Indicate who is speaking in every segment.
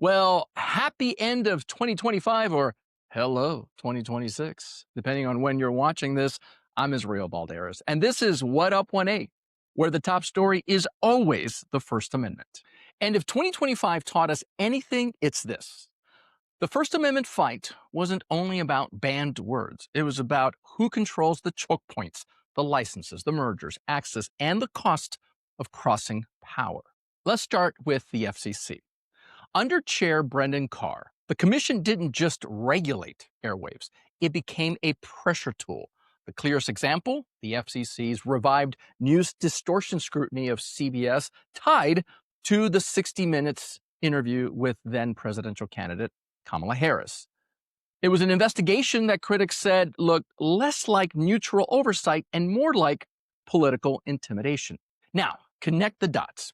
Speaker 1: Well, happy end of 2025 or hello 2026, depending on when you're watching this. I'm Israel Balderas, and this is What Up 1A, where the top story is always the First Amendment. And if 2025 taught us anything, it's this. The First Amendment fight wasn't only about banned words, it was about who controls the choke points, the licenses, the mergers, access, and the cost of crossing power. Let's start with the FCC. Under Chair Brendan Carr, the commission didn't just regulate airwaves, it became a pressure tool. The clearest example, the FCC's revived news distortion scrutiny of CBS, tied to the 60 Minutes interview with then presidential candidate Kamala Harris. It was an investigation that critics said looked less like neutral oversight and more like political intimidation. Now, connect the dots.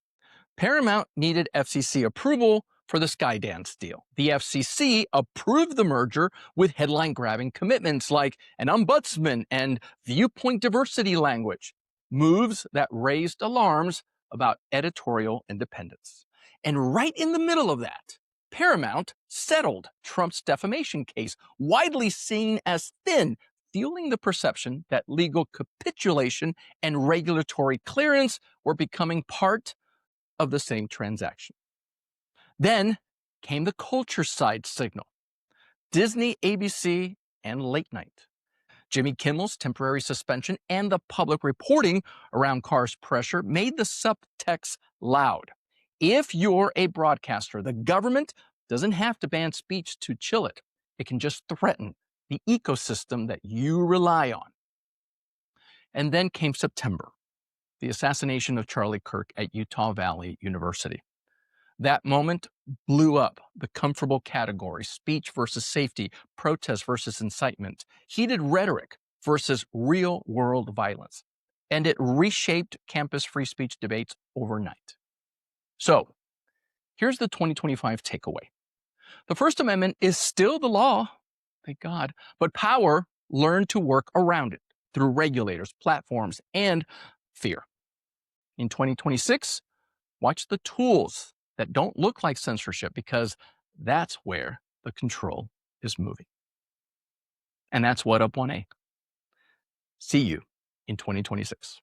Speaker 1: Paramount needed FCC approval for the Skydance deal. The FCC approved the merger with headline-grabbing commitments like an ombudsman and viewpoint diversity language, moves that raised alarms about editorial independence. And right in the middle of that, Paramount settled Trump's defamation case, widely seen as thin, fueling the perception that legal capitulation and regulatory clearance were becoming part of the same transaction. Then came the culture side signal. Disney, ABC, and late night. Jimmy Kimmel's temporary suspension and the public reporting around Carr's pressure made the subtext loud. If you're a broadcaster, the government doesn't have to ban speech to chill it. It can just threaten the ecosystem that you rely on. And then came September, the assassination of Charlie Kirk at Utah Valley University. That moment blew up the comfortable categories: speech versus safety, protest versus incitement, heated rhetoric versus real world violence. And it reshaped campus free speech debates overnight. So here's the 2025 takeaway. The First Amendment is still the law, thank God, but power learned to work around it through regulators, platforms, and fear. In 2026, watch the tools that don't look like censorship, because that's where the control is moving. And that's What Up 1A. See you in 2026.